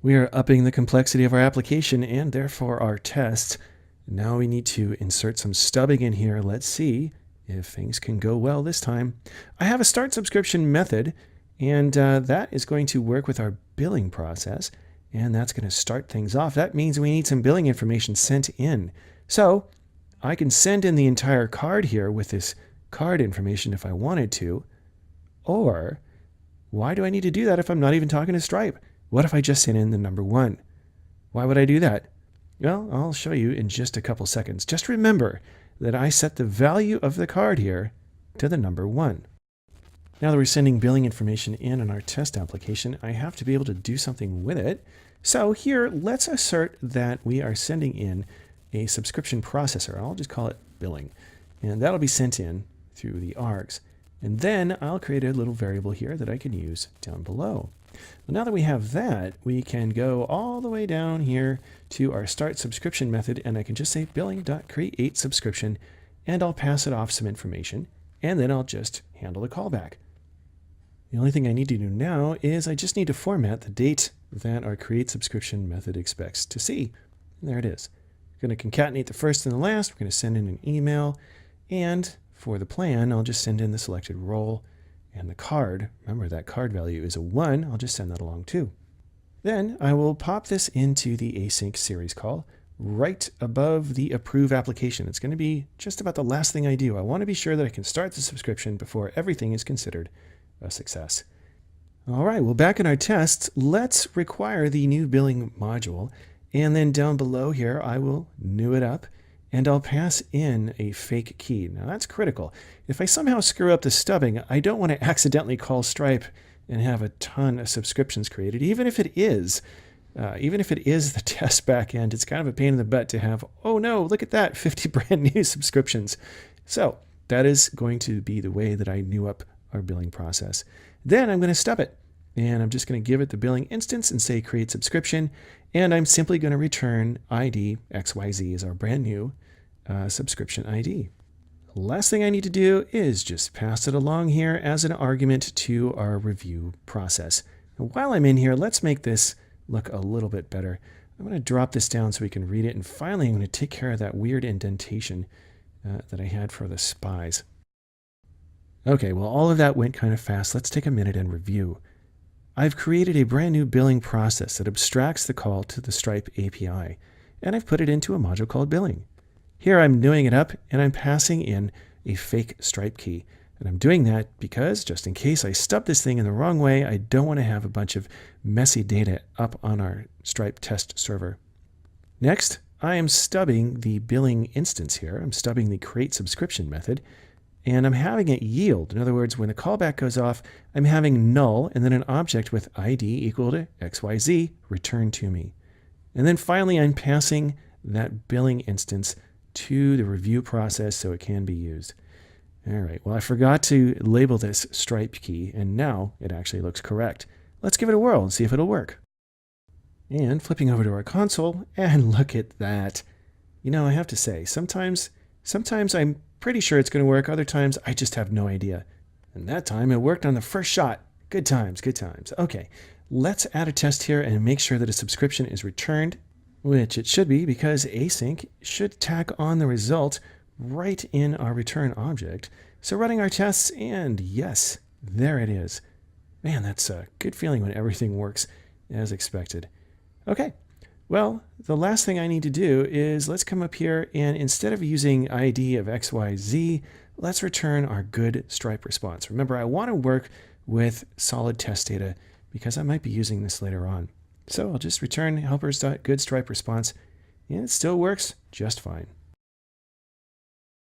We are upping the complexity of our application and therefore our tests. Now we need to insert some stubbing in here. Let's see if things can go well this time. I have a start subscription method, and that is going to work with our billing process, and that's going to start things off. That means we need some billing information sent in. So I can send in the entire card here with this card information if I wanted to, or why do I need to do that if I'm not even talking to Stripe? What if I just sent in the number 1? Why would I do that? Well, I'll show you in just a couple seconds. Just remember that I set the value of the card here to the number 1. Now that we're sending billing information in on our test application, I have to be able to do something with it. So here, let's assert that we are sending in a subscription processor. I'll just call it billing. And that'll be sent in through the args. And then I'll create a little variable here that I can use down below. Well, now that we have that, we can go all the way down here to our start subscription method, and I can just say billing.createSubscription, and I'll pass it off some information, and then I'll just handle the callback. The only thing I need to do now is I just need to format the date that our createSubscription method expects to see. And there it is. We're going to concatenate the first and the last. We're going to send in an email, and for the plan, I'll just send in the selected role. And the card, remember that card value is a 1, I'll just send that along too. Then I will pop this into the async series call right above the approve application. It's going to be just about the last thing I do. I want to be sure that I can start the subscription before everything is considered a success. All right, well, back in our tests, let's require the new billing module. And then down below here, I will new it up, and I'll pass in a fake key. Now that's critical. If I somehow screw up the stubbing, I don't want to accidentally call Stripe and have a ton of subscriptions created. Even if it is the test backend, it's kind of a pain in the butt to have, oh no, look at that, 50 brand new subscriptions. So that is going to be the way that I new up our billing process. Then I'm going to stub it, and I'm just going to give it the billing instance and say create subscription, and I'm simply going to return ID XYZ as our brand new subscription ID. Last thing I need to do is just pass it along here as an argument to our review process. And while I'm in here, let's make this look a little bit better. I'm going to drop this down so we can read it, and finally I'm going to take care of that weird indentation that I had for the spies. Okay, well, all of that went kind of fast. Let's take a minute and review. I've created a brand new billing process that abstracts the call to the Stripe API, and I've put it into a module called billing. Here I'm newing it up, and I'm passing in a fake Stripe key. And I'm doing that because, just in case I stub this thing in the wrong way, I don't want to have a bunch of messy data up on our Stripe test server. Next, I am stubbing the billing instance here. I'm stubbing the create subscription method, and I'm having it yield. In other words, when the callback goes off, I'm having null and then an object with ID equal to XYZ returned to me. And then finally, I'm passing that billing instance to the review process so it can be used. All right, well, I forgot to label this Stripe key, and now it actually looks correct. Let's give it a whirl and see if it'll work. And flipping over to our console, and look at that. You know, I have to say, sometimes I'm pretty sure it's going to work. Other times, I just have no idea. And that time, it worked on the first shot. Good times, good times. Okay, let's add a test here and make sure that a subscription is returned, which it should be because async should tack on the result right in our return object. So running our tests, and yes, there it is. Man, that's a good feeling when everything works as expected. Okay, well, the last thing I need to do is let's come up here, and instead of using ID of XYZ, let's return our good Stripe response. Remember, I want to work with solid test data because I might be using this later on. So I'll just return helpers.goodStripe response, and it still works just fine.